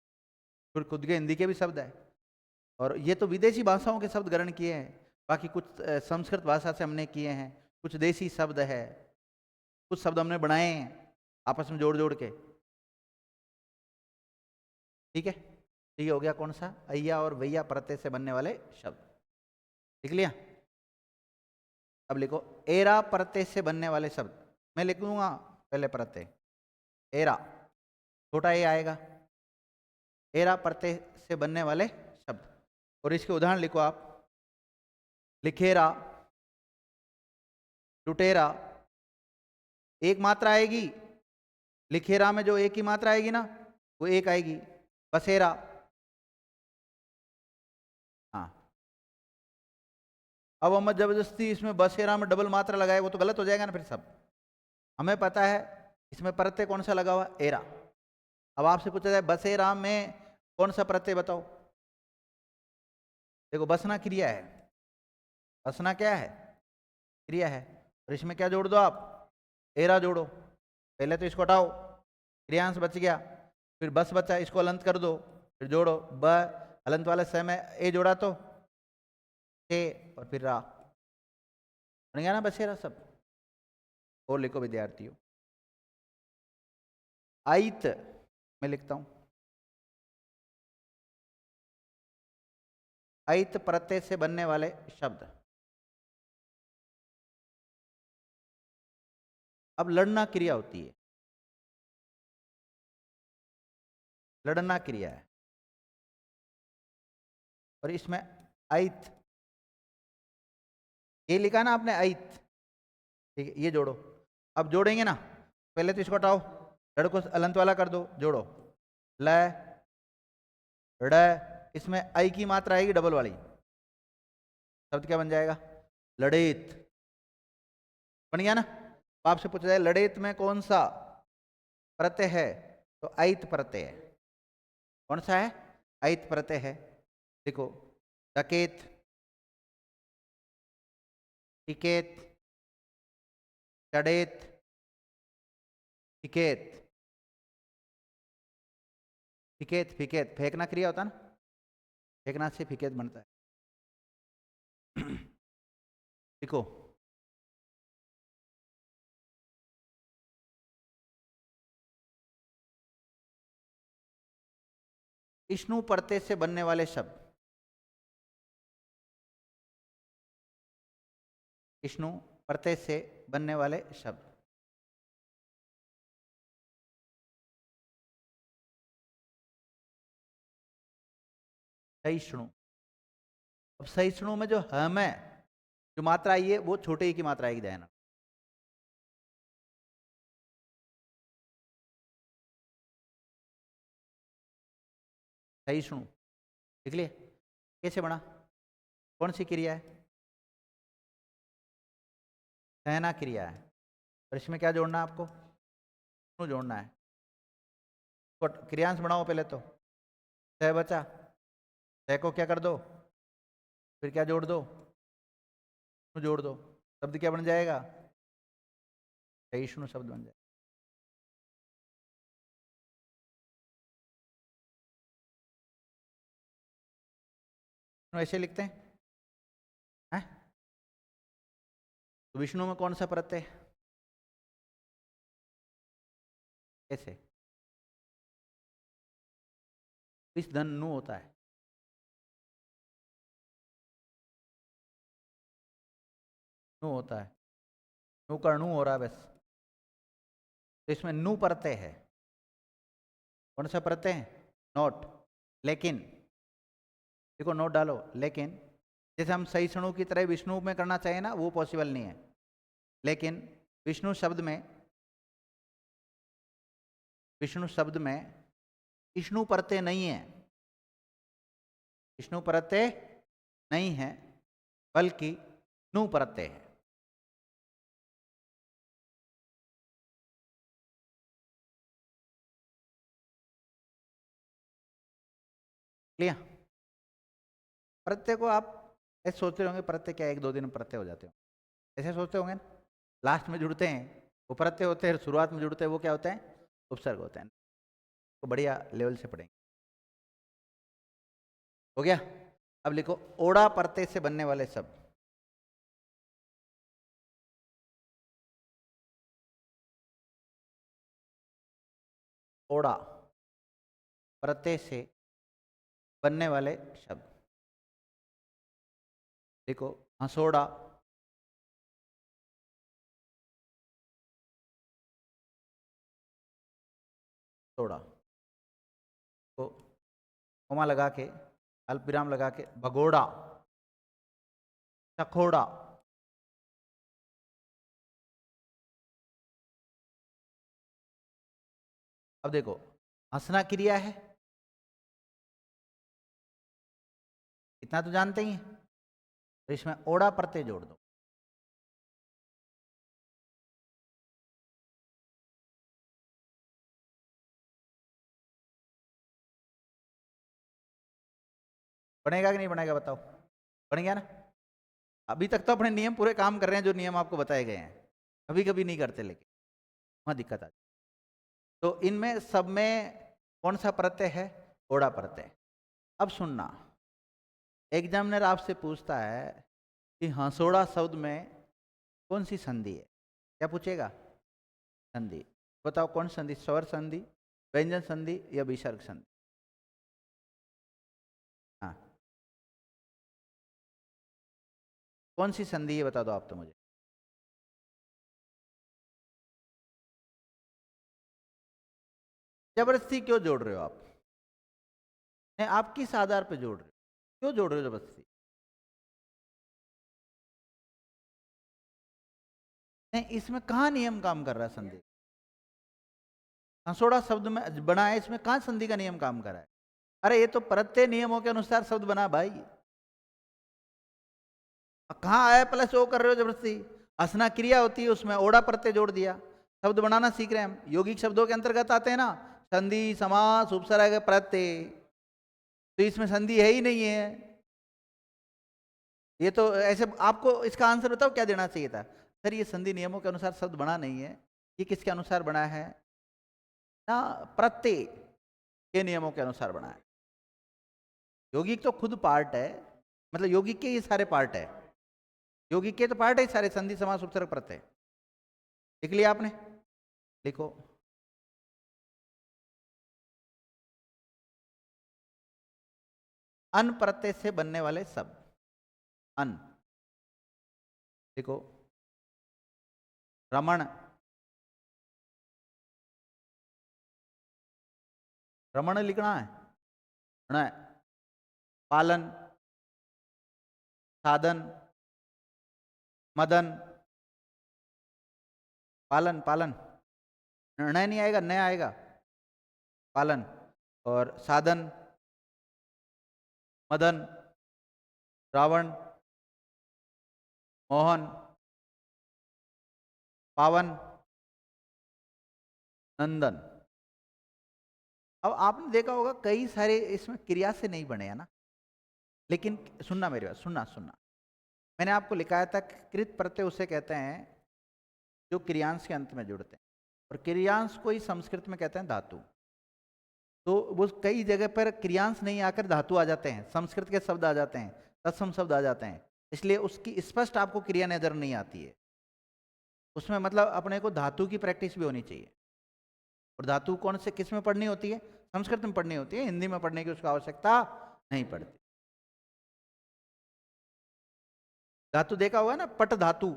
फिर खुद के हिंदी के भी शब्द है, और ये तो विदेशी भाषाओं के शब्द ग्रहण किए हैं, बाकी कुछ संस्कृत भाषा से हमने किए हैं, कुछ देसी शब्द है, कुछ शब्द हमने बनाए हैं आपस में जोड़ जोड़ के। ठीक है, तो ये हो गया कौन सा, अय्या और वैया प्रत्यय से बनने वाले शब्द। लिख लिया? अब लिखो एरा प्रत्यय से बनने वाले शब्द। मैं लिख लूंगा पहले प्रत्यय एरा, छोटा ए आएगा, एरा प्रत्यय से बनने वाले शब्द। और इसके उदाहरण लिखो आप, लिखेरा, लुटेरा, एक मात्रा आएगी, लिखेरा में जो एक ही मात्रा आएगी ना वो एक आएगी। बसेरा, हाँ, अब हम जबरदस्ती इसमें बसेरा में डबल मात्रा लगाए वो तो गलत हो जाएगा ना फिर सब। हमें पता है इसमें प्रत्यय कौन सा लगा हुआ, एरा। अब आपसे पूछा जाए बसेरा में कौन सा प्रत्यय बताओ, देखो बसना क्रिया है, बसना क्या है, क्रिया है, और इसमें क्या जोड़ दो आप, एरा जोड़ो। पहले तो इसको हटाओ, क्रियांश बच गया, फिर बस बचा, इसको अलंत कर दो, फिर जोड़ो, ब अलंत वाले स में ए जोड़ा तो ए, और फिर रा, बन गया ना बसेरा सब। और लिखो विद्यार्थियों, आयत मैं लिखता हूं, आयत प्रत्यय से बनने वाले शब्द। अब लड़ना क्रिया होती है, लड़ना क्रिया है, और इसमें आयत, ये लिखा ना आपने आयत, ठीक है, ये जोड़ो। अब जोड़ेंगे ना, पहले तो इसको हटाओ, लड़ को अलंत वाला कर दो, जोड़ो, ल ड़, इसमें आई की मात्रा आएगी डबल वाली, शब्द क्या बन जाएगा, लड़ेत। बन गया ना? तो आपसे पूछा जाए लड़ेत में कौन सा प्रत्यय है, तो आयत प्रत्यय है। कौन सा है, आयत प्रत्यय है। देखो डकेत, टिकेत, चढ़ेत, फिकेत। फिकेत, फिकेत फेंकना क्रिया होता ना, फेंकना से फिकेत बनता है। लिखो, इष्णु प्रत्यय से बनने वाले शब्द। इष्णु प्रत्यय से बनने वाले शब्द। सहिष्णु। अब सहिष्णु में जो हम है, जो मात्रा आई है वो छोटे ही की मात्रा आएगी, ध्यान। सहिष्णु लिख लिए। कैसे बना, कौन सी क्रिया है? सहना क्रिया है। और इसमें क्या जोड़ना है आपको? ष्णु जोड़ना है। तो क्रियांश बनाओ पहले तो। सह बचा, सह को क्या कर दो, फिर क्या जोड़ दो, ष्णु जोड़ दो। शब्द क्या बन जाएगा? सहिष्णु शब्द बन जाएगा। ऐसे लिखते हैं, हैं? तो विष्णु में कौन सा प्रत्यय है? कैसे? इस धन नु होता है। नु होता है, नु का नु हो रहा है बस। तो इसमें नु प्रत्यय है। कौन सा प्रत्यय है? नोट। लेकिन देखो, नोट डालो। लेकिन जैसे हम सहिष्णु की तरह विष्णु में करना चाहिए ना, वो पॉसिबल नहीं है। लेकिन विष्णु शब्द में, विष्णु शब्द में विष्णु प्रत्यय नहीं है। विष्णु प्रत्यय नहीं है, बल्कि नु प्रत्यय है। लिया? प्रत्यय को आप ऐसे सोचते होंगे, प्रत्यय क्या एक दो दिन में प्रत्यय हो जाते हो, ऐसे सोचते होंगे ना। लास्ट में जुड़ते हैं वो प्रत्यय होते हैं, शुरुआत में जुड़ते हैं वो क्या होते हैं? उपसर्ग होते हैं। तो बढ़िया लेवल से पढ़ेंगे। हो गया? अब लिखो, ओड़ा प्रत्यय से बनने वाले शब्द। ओड़ा प्रत्यय से बनने वाले शब्द। देखो, हंसोड़ा, सोड़ा को कोमा लगा के, अल्प विराम लगा के, भगोड़ा, चखोड़ा। अब देखो, हंसना क्रिया है, इतना तो जानते ही हैं। तो इसमें ओड़ा प्रत्यय जोड़ दो। बनेगा कि नहीं बनेगा बताओ? बन गया ना? अभी तक तो अपने नियम पूरे काम कर रहे हैं, जो नियम आपको बताए गए हैं। कभी कभी नहीं करते, लेकिन वहां दिक्कत आती। तो इनमें सब में कौन सा प्रत्यय है? ओड़ा प्रत्यय। अब सुनना, एग्जामिनर आपसे पूछता है कि हंसोड़ा शब्द में कौन सी संधि है? क्या पूछेगा? संधि। बताओ कौन संधि? स्वर संधि, व्यंजन संधि या विसर्ग संधि? हाँ, कौन सी संधि है बता दो आप तो मुझे। जबरदस्ती क्यों जोड़ रहे हो आप? नहीं, आप किस आधार पे जोड़ रहे हो? क्यों जोड़ रहे हो जबरदस्ती? नहीं, इसमें कहाँ नियम काम कर रहा है संधि? हंसोड़ा शब्द में बना है, इसमें कहाँ संधि का नियम काम कर रहा है? अरे ये तो प्रत्यय नियमों के अनुसार शब्द बना भाई। कहाँ आया प्लस ओ कर रहे हो जबरदस्ती? हंसना क्रिया होती है, उसमें ओड़ा प्रत्यय जोड़ दिया। शब्द बनाना सीख रहे हैं हम, यौगिक शब्दों के अंतर्गत आते हैं ना, संधि, समास, उपसर्ग, प्रत्यय। तो इसमें संधि है ही नहीं है। ये तो ऐसे आपको इसका आंसर बताओ क्या देना चाहिए था? सर ये संधि नियमों के अनुसार शब्द बना नहीं है, ये किसके अनुसार बना है ना, प्रत्यय के नियमों के अनुसार बना है। यौगिक तो खुद पार्ट है, मतलब यौगिक के ये सारे पार्ट है, यौगिक के तो पार्ट है सारे, संधि समास उपसर्ग प्रत्यय। लिख लिया आपने? लिखो। अन प्रत्यय से बनने वाले शब्द, अन लिखो। रमण, रमण लिखना है ना? पालन, साधन, मदन, पालन, पालन, निर्णय नहीं आएगा, नया आएगा, पालन। और साधन, मदन, रावण, मोहन, पावन, नंदन। अब आपने देखा होगा कई सारे इसमें क्रिया से नहीं बने हैं ना, लेकिन सुनना मेरी बात, सुनना सुनना, मैंने आपको लिखाया था कृत प्रत्यय उसे कहते हैं जो क्रियांश के अंत में जुड़ते हैं, और क्रियांश को ही संस्कृत में कहते हैं धातु। तो वो कई जगह पर क्रियांश नहीं आकर धातु आ जाते हैं, संस्कृत के शब्द आ जाते हैं, तत्सम शब्द आ जाते हैं, इसलिए उसकी स्पष्ट आपको क्रिया नजर नहीं आती है उसमें। मतलब अपने को धातु की प्रैक्टिस भी होनी चाहिए। और धातु कौन से किस में पढ़नी होती है? संस्कृत में पढ़नी होती है, हिंदी में पढ़ने की उसकी आवश्यकता नहीं पड़ती। धातु देखा होगा ना, पट धातु,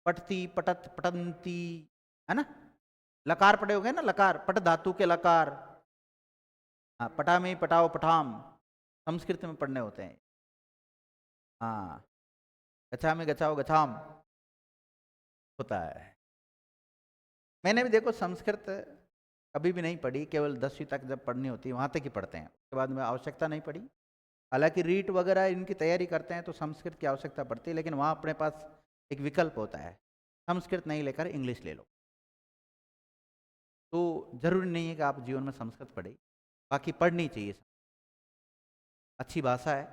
पटती, पटत, पटंती, है ना? लकार पढ़े होंगे ना, लकार, पट धातु के लकार। हाँ, पटा में पटाओ, पठाम, संस्कृत में पढ़ने होते हैं। हाँ, गच्छा में गच्छाओ, गच्छाम होता है। मैंने भी देखो संस्कृत कभी भी नहीं पढ़ी, केवल 10वीं तक जब पढ़नी होती है वहाँ तक ही पढ़ते हैं, उसके बाद में आवश्यकता नहीं पड़ी। हालांकि रीट वगैरह इनकी तैयारी करते हैं तो संस्कृत की आवश्यकता पड़ती है, लेकिन वहाँ अपने पास एक विकल्प होता है, संस्कृत नहीं लेकर इंग्लिश ले लो। तो जरूरी नहीं है कि आप जीवन में संस्कृत पढ़े, बाकी पढ़नी चाहिए। अच्छी भाषा है,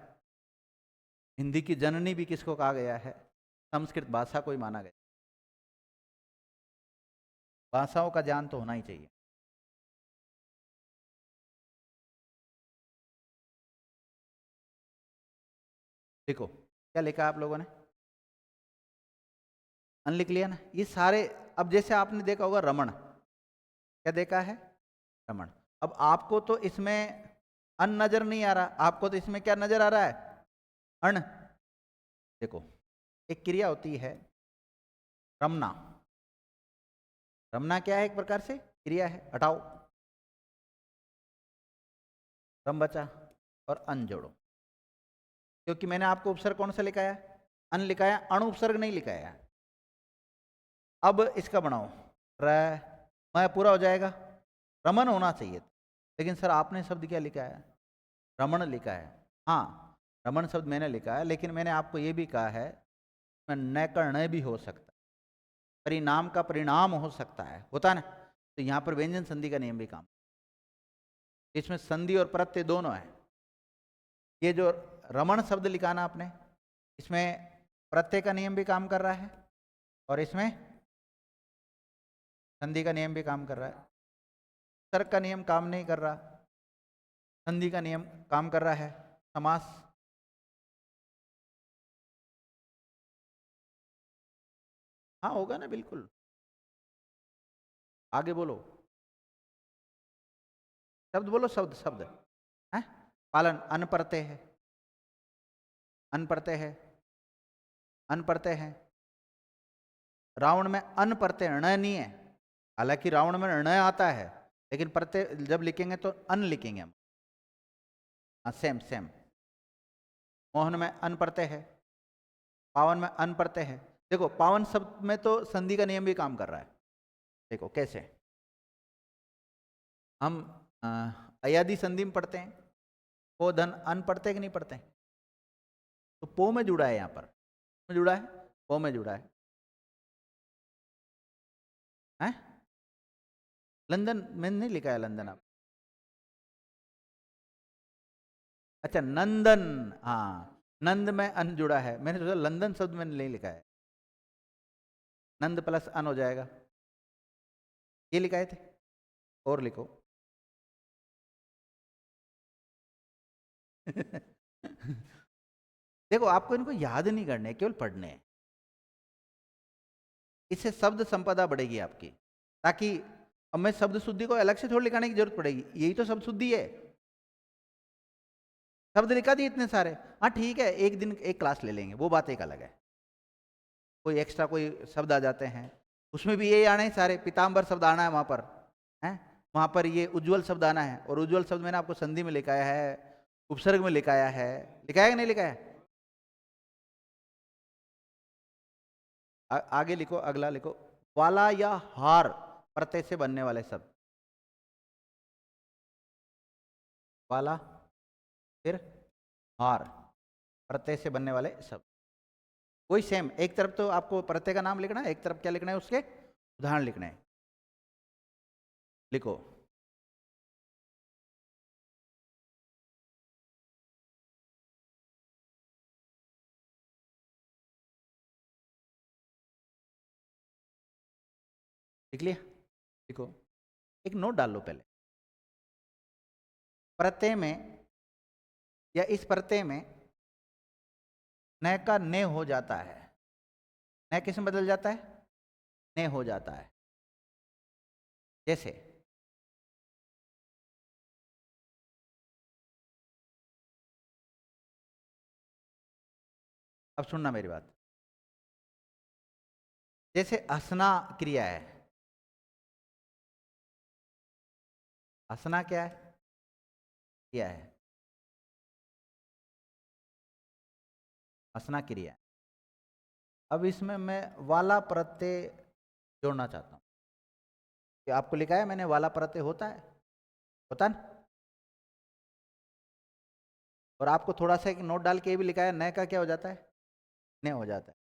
हिंदी की जननी भी किसको कहा गया है? संस्कृत भाषा को ही माना गया। भाषाओं का ज्ञान तो होना ही चाहिए। देखो क्या लिखा आप लोगों ने, अन लिख लिया ना ये सारे। अब जैसे आपने देखा होगा रमण, क्या देखा है? रमण। अब आपको तो इसमें अन नजर नहीं आ रहा, आपको तो इसमें क्या नजर आ रहा है? अण। देखो एक क्रिया होती है रमना, रमना क्या है? एक प्रकार से क्रिया है, हटाओ, रम बचा और अन जोड़ो। क्योंकि मैंने आपको उपसर्ग कौन सा लिखाया? अन लिखाया, अणु उपसर्ग नहीं लिखाया। अब इसका बनाओ र, मैं पूरा हो जाएगा, रमन होना चाहिए, लेकिन सर आपने शब्द क्या लिखा है? रमण लिखा है। हाँ, रमण शब्द मैंने लिखा है, लेकिन मैंने आपको ये भी कहा है न का न भी हो सकता है, परिणाम का परिणाम हो सकता है, होता है ना? तो यहाँ पर व्यंजन संधि का नियम भी काम, इसमें संधि और प्रत्यय दोनों है। ये जो रमण शब्द लिखा ना आपने, इसमें प्रत्यय का नियम भी काम कर रहा है और इसमें संधि का नियम भी काम कर रहा है। तर्क का नियम काम नहीं कर रहा, संधि का नियम काम कर रहा है, समास। हाँ होगा ना, बिल्कुल। आगे बोलो, शब्द बोलो, शब्द शब्द है। पालन, अन प्रत्यय है, अन प्रत्यय है, अन प्रत्यय है। रावण में अन प्रत्यय ण नहीं है, हालांकि रावण में ण आता है, लेकिन प्रत्यय जब लिखेंगे तो अन लिखेंगे हम। हाँ सेम सेम। मोहन में अन प्रत्यय है, पावन में अन प्रत्यय है। देखो पावन शब्द में तो संधि का नियम भी काम कर रहा है। देखो कैसे हम अयादि संधि में पढ़ते हैं, पो धन अन पढ़ते कि नहीं पढ़ते? तो पो में जुड़ा है, यहाँ पर में जुड़ा है, पो में जुड़ा है? लंदन में नहीं लिखा है लंदन आप? अच्छा नंदन, हाँ नंद में अन जुड़ा है, मैंने सोचा लंदन शब्द मैंने नहीं लिखा है, नंद प्लस अन हो जाएगा, ये लिखाए थे। और लिखो देखो आपको इनको याद नहीं करने, केवल पढ़ने हैं। इससे शब्द संपदा बढ़ेगी आपकी, ताकि अब मैं शब्द शुद्धि को अलग से थोड़ी लिखाने की जरूरत पड़ेगी, यही तो शब्द शुद्धि है। शब्द लिखा दिए इतने सारे, हाँ ठीक है, एक दिन एक क्लास ले लेंगे, वो बात एक अलग है। कोई एक्स्ट्रा कोई शब्द आ जाते हैं, उसमें भी यही आना है सारे, पीताम्बर शब्द आना है वहां पर, है वहां पर ये उज्जवल शब्द आना है, और उज्जवल शब्द मैंने आपको संधि में लिखाया है, उपसर्ग में लिखाया है, लिखाया कि नहीं लिखाया? आगे लिखो, अगला लिखो, वाला या हार प्रत्यय से बनने वाले शब्द, वाला फिर हार प्रत्यय से बनने वाले शब्द, वही सेम, एक तरफ तो आपको प्रत्यय का नाम लिखना है, एक तरफ क्या लिखना है, उसके उदाहरण लिखना है। लिखो लिख लिया? लिखो, एक नोट डाल लो पहले, प्रत्यय में या इस प्रत्यय में न का ने हो जाता है, न किस में बदल जाता है, ने हो जाता है। जैसे अब सुनना मेरी बात, जैसे हंसना क्रिया है, हंसना क्या है, क्रिया है, हंसना क्रिया है। अब इसमें मैं वाला प्रत्यय जोड़ना चाहता हूं, कि आपको लिखा है मैंने वाला प्रत्यय होता है, होता ना, और आपको थोड़ा सा एक नोट डाल के ये भी लिखा है न का क्या हो जाता है, ने हो जाता है।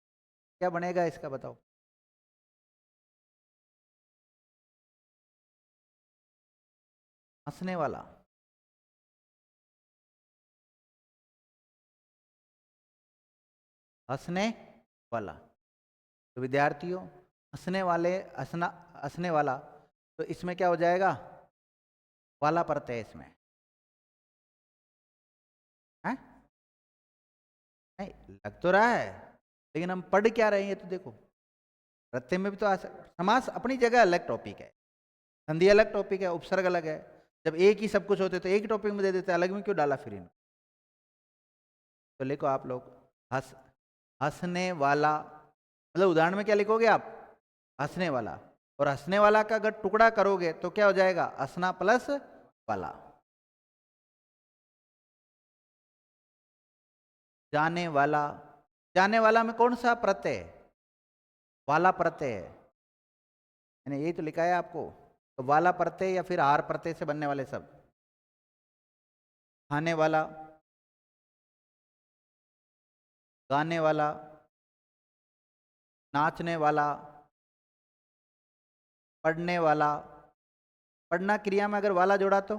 क्या बनेगा इसका बताओ? हंसने वाला, हंसने वाला। तो विद्यार्थियों, हंसने वाले, हंसना, हंसने वाला, तो इसमें क्या हो जाएगा, वाला प्रत्यय इसमें है, नहीं लग तो रहा है, लेकिन हम पढ़ क्या रहे हैं ये तो देखो। प्रत्यय में भी तो समास अपनी जगह अलग टॉपिक है, संधि अलग टॉपिक है, उपसर्ग अलग है। जब एक ही सब कुछ होते तो एक टॉपिक में दे देते, अलग में क्यों डाला फिर इनको? तो लिखो आप लोग, हंस, हंसने वाला, मतलब उदाहरण में क्या लिखोगे आप, हंसने वाला, और हंसने वाला का अगर टुकड़ा करोगे तो क्या हो जाएगा, हंसना प्लस वाला। जाने वाला, जाने वाला में कौन सा प्रत्यय है, वाला प्रत्यय है, मैंने यही तो लिखा है आपको। तो वाला प्रत्यय या फिर हार प्रत्यय से बनने वाले शब्द, खाने वाला, गाने वाला, नाचने वाला, पढ़ने वाला, पढ़ना क्रिया में अगर वाला जोड़ा तो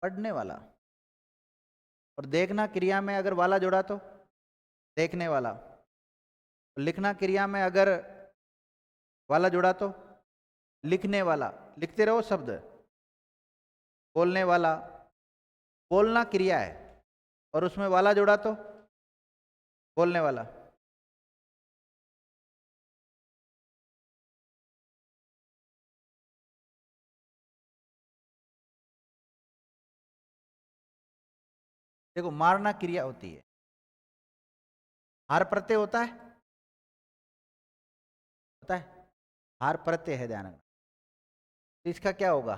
पढ़ने वाला, और देखना क्रिया में अगर वाला जोड़ा तो देखने वाला, और लिखना क्रिया में अगर वाला जोड़ा तो लिखने वाला, लिखते रहो शब्द। बोलने वाला, बोलना क्रिया है और उसमें वाला जोड़ा तो बोलने वाला। देखो मारना क्रिया होती है, हार प्रत्यय होता है, होता है, हार प्रत्यय है, ध्यान रखना। तो इसका क्या होगा,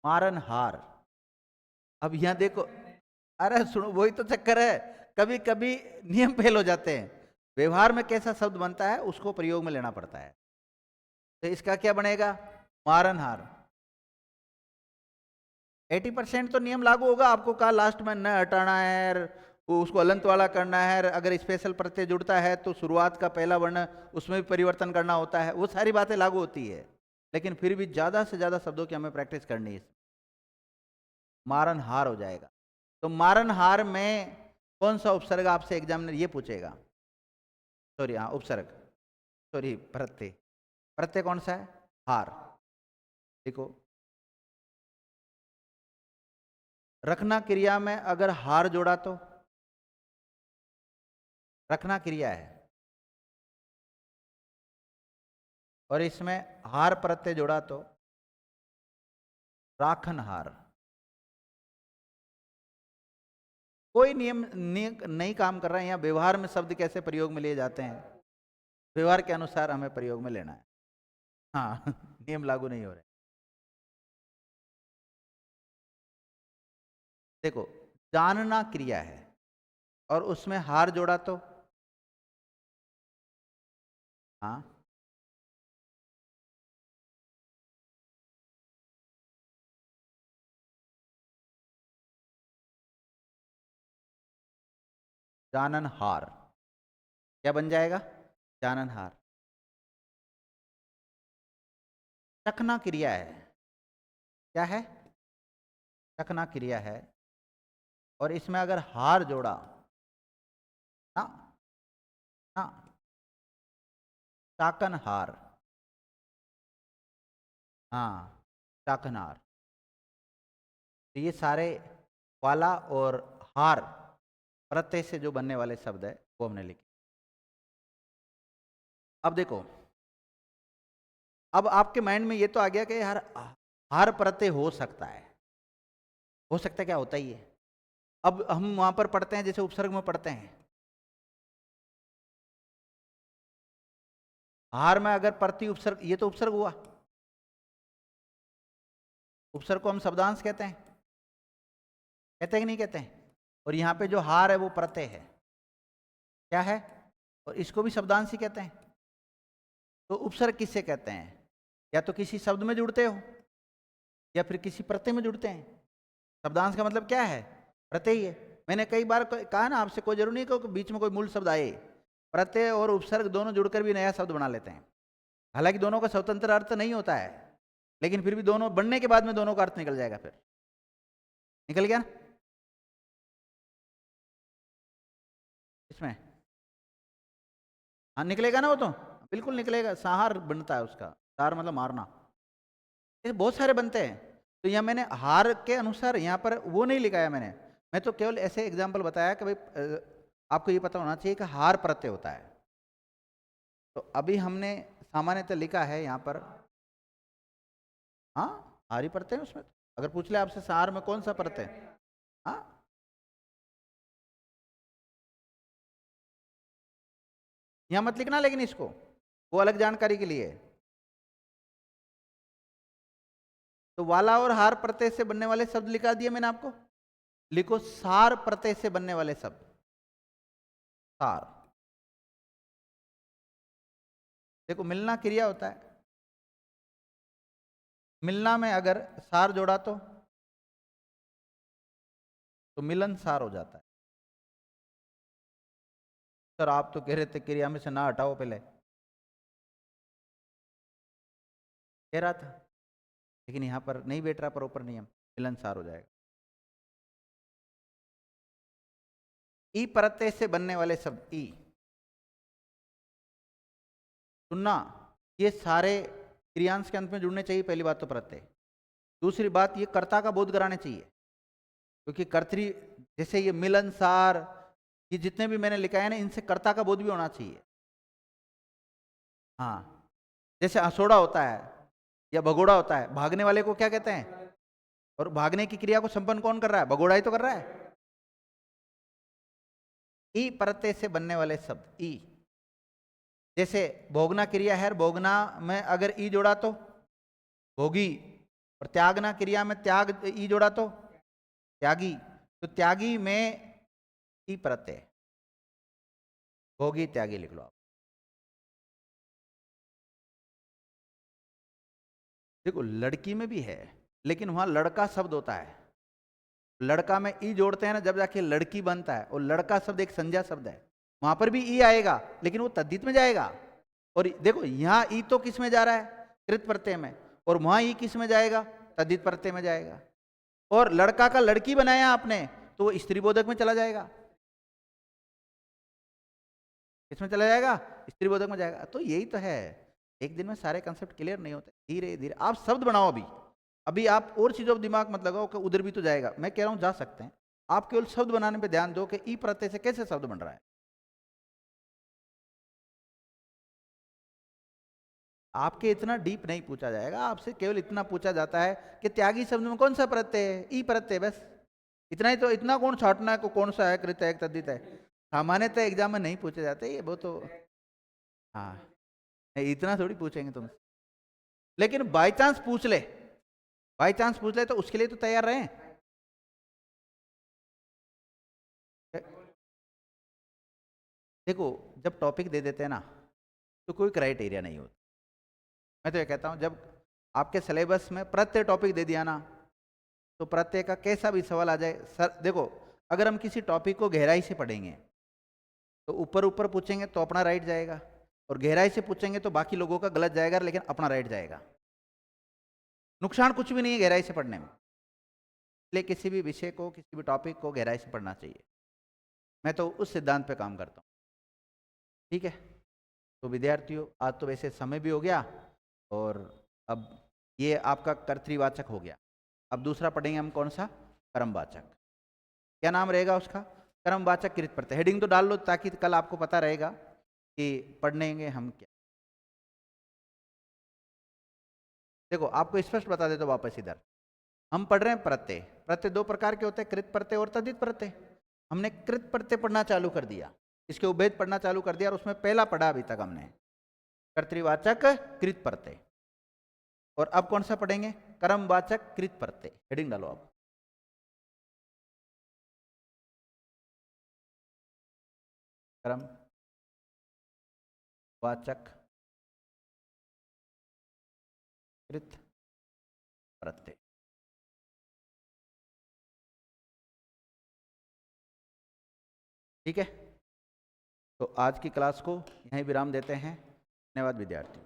मारन हार। अब यहां देखो, अरे सुनो, वही तो चक्कर है, कभी कभी नियम फेल हो जाते हैं, व्यवहार में कैसा शब्द बनता है उसको प्रयोग में लेना पड़ता है। तो इसका क्या बनेगा, मारन हार। 80% तो नियम लागू होगा, आपको कहा लास्ट में न हटाना है, उसको अलंत वाला करना है, अगर स्पेशल प्रत्यय जुड़ता है तो शुरुआत का पहला वर्ण उसमें भी परिवर्तन करना होता है, वो सारी बातें लागू होती है। लेकिन फिर भी ज़्यादा से ज़्यादा शब्दों की हमें प्रैक्टिस करनी है। मारनहार हो जाएगा। तो मारनहार में कौन सा उपसर्ग आपसे एग्जामिनर ये पूछेगा? सॉरी, हाँ उपसर्ग, सॉरी प्रत्यय। प्रत्यय कौन सा है? हार। देखो, रखना क्रिया में अगर हार जोड़ा तो रखना क्रिया है, और इसमें हार प्रत्यय जोड़ा तो राखनहार। कोई नियम नहीं काम कर रहा है यहाँ। व्यवहार में शब्द कैसे प्रयोग में लिए जाते हैं, व्यवहार के अनुसार हमें प्रयोग में लेना है। हाँ नियम लागू नहीं हो रहे। देखो, जानना क्रिया है और उसमें हार जोड़ा तो हाँ, जाननहार क्या बन जाएगा? जाननहार। चखना क्रिया है। क्या है? चखना क्रिया है, और इसमें अगर हार जोड़ा ना ना, चाकनहार। हाँ, चाकनहार। तो ये सारे वाला और हार प्रत्यय से जो बनने वाले शब्द है वो हमने लिखे। अब देखो, अब आपके माइंड में ये तो आ गया कि यार हार प्रत्यय हो सकता है। हो सकता है, क्या होता ही है। अब हम वहां पर पढ़ते हैं जैसे उपसर्ग में पढ़ते हैं, हार में अगर प्रति उपसर्ग, ये तो उपसर्ग हुआ। उपसर्ग को हम शब्दांश कहते हैं, कहते हैं कि नहीं कहते हैं? और यहाँ पे जो हार है वो प्रत्यय है। क्या है? और इसको भी शब्दांश ही कहते हैं। तो उपसर्ग किससे कहते हैं? या तो किसी शब्द में जुड़ते हो या फिर किसी प्रत्यय में जुड़ते हैं। शब्दांश का मतलब क्या है? प्रत्यय ही है। मैंने कई बार कहा ना आपसे, कोई जरूरी नहीं कि बीच में कोई मूल शब्द आए। प्रत्यय और उपसर्ग दोनों जुड़कर भी नया शब्द बना लेते हैं। हालांकि दोनों का स्वतंत्र अर्थ नहीं होता है, लेकिन फिर भी दोनों बनने के बाद में दोनों का अर्थ निकल जाएगा। फिर निकल गया ना इसमें? हाँ निकलेगा ना, वो तो बिल्कुल निकलेगा। सहार बनता है उसका, सार मतलब मारना। ये बहुत सारे बनते हैं। तो यहाँ मैंने हार के अनुसार यहाँ पर वो नहीं लिखा है मैंने। मैं तो केवल ऐसे एग्जाम्पल बताया कि भाई आपको ये पता होना चाहिए कि हार प्रत्यय होता है। तो अभी हमने सामान्यतः लिखा है यहाँ पर, हाँ हार ही प्रत्यय है उसमें। अगर पूछ ले आपसे सार में कौन सा प्रत्यय, हाँ यहाँ मत लिखना, लेकिन इसको वो अलग जानकारी के लिए है। तो वाला और हार प्रत्यय से बनने वाले शब्द लिखा दिए मैंने आपको। लिखो सार प्रत्यय से बनने वाले शब्द। सार, देखो मिलना क्रिया होता है। मिलना में अगर सार जोड़ा तो मिलन सार हो जाता है। सर आप तो कह रहे थे क्रिया में से ना हटाओ, पहले कह रहा था, लेकिन यहां पर नहीं बैठ रहा प्रॉपर नियम, मिलन सार हो जाएगा। ई प्रत्यय से बनने वाले शब्द, ई सुनना, ये सारे क्रियांश के अंत में जुड़ने चाहिए। पहली बात तो प्रत्यय। दूसरी बात, ये कर्ता का बोध कराने चाहिए, क्योंकि कर्तरी जैसे ये मिलनसार, ये जितने भी मैंने लिखा है ना, इनसे कर्ता का बोध भी होना चाहिए। हाँ, जैसे हसोड़ा होता है या भगोड़ा होता है, भागने वाले को क्या कहते हैं? और भागने की क्रिया को संपन्न कौन कर रहा है? भगोड़ा ही तो कर रहा है। ई प्रत्यय से बनने वाले शब्द, ई जैसे भोगना क्रिया है, भोगना में अगर ई जोड़ा तो भोगी, और त्यागना क्रिया में त्याग ई जोड़ा तो त्यागी। तो त्यागी में ई प्रत्यय, भोगी त्यागी लिख लो आप। देखो लड़की में भी है, लेकिन वहां लड़का शब्द होता है। लड़का में ई जोड़ते हैं ना, जब जाके लड़की बनता है। और लड़का शब्द एक संज्ञा शब्द है, वहां पर भी ई आएगा, लेकिन वो तद्धित में जाएगा। और देखो यहाँ ई तो किस में जा रहा है? कृत प्रत्यय में। और वहां ई किस में जाएगा? तद्धित प्रत्यय में जाएगा। और लड़का का लड़की बनाया आपने तो वो स्त्री बोधक में चला जाएगा। किसमें चला जाएगा? स्त्री बोधक में जाएगा। तो यही तो है, एक दिन में सारे कंसेप्ट क्लियर नहीं होते, धीरे धीरे आप शब्द बनाओ। अभी अभी आप और चीजों पर दिमाग मत लगाओ कि उधर भी तो जाएगा। मैं कह रहा हूं जा सकते हैं, आप केवल शब्द बनाने पे ध्यान दो कि ई प्रत्यय से कैसे शब्द बन रहा है। आपके इतना डीप नहीं पूछा जाएगा, आपसे केवल इतना पूछा जाता है कि त्यागी शब्द में कौन सा प्रत्यय है? ई प्रत्यय, बस इतना ही। तो इतना कौन छाटना है को कौन सा है, कृत है तद्धित है? सामान्यतः एग्जाम में नहीं पूछे जाते ये, वो तो हाँ नहीं, इतना थोड़ी पूछेंगे तुमसे। लेकिन बाई चांस पूछ ले, बाई चांस पूछ ले तो उसके लिए तो तैयार रहे। देखो जब टॉपिक दे देते हैं ना तो कोई क्राइटेरिया नहीं होता। मैं तो ये कहता हूँ जब आपके सिलेबस में प्रत्यय टॉपिक दे दिया ना तो प्रत्यय का कैसा भी सवाल आ जाए सर, देखो अगर हम किसी टॉपिक को गहराई से पढ़ेंगे तो ऊपर ऊपर पूछेंगे तो अपना राइट जाएगा, और गहराई से पूछेंगे तो बाकी लोगों का गलत जाएगा लेकिन अपना राइट जाएगा। नुकसान कुछ भी नहीं है गहराई से पढ़ने में, इसलिए किसी भी विषय को, किसी भी टॉपिक को गहराई से पढ़ना चाहिए। मैं तो उस सिद्धांत पे काम करता हूँ। ठीक है, तो विद्यार्थियों आज तो वैसे समय भी हो गया, और अब ये आपका कर्तृवाचक हो गया। अब दूसरा पढ़ेंगे हम कौन सा? कर्मवाचक। क्या नाम रहेगा उसका? कर्मवाचक कृत प्रत्यय। हेडिंग तो डाल लो ताकि कल आपको पता रहेगा कि पढ़ेंगे हम क्या। देखो आपको स्पष्ट बता देता हूं वापस इधर, हम पढ़ रहे हैं प्रत्यय। प्रत्यय दो प्रकार के होते हैं, कृत प्रत्यय और तद्धित प्रत्यय। हमने कृत प्रत्यय पढ़ना चालू कर दिया, इसके उपभेद पढ़ना चालू कर दिया, और उसमें पहला पढ़ा अभी तक हमने कर्तृवाचक कृत प्रत्यय। और अब कौन सा पढ़ेंगे? कर्मवाचक कृत प्रत्यय। हेडिंग डालो आप। कर्मवाचक कृत प्रत्यय। ठीक है, तो आज की क्लास को यहीं विराम देते हैं। धन्यवाद विद्यार्थी।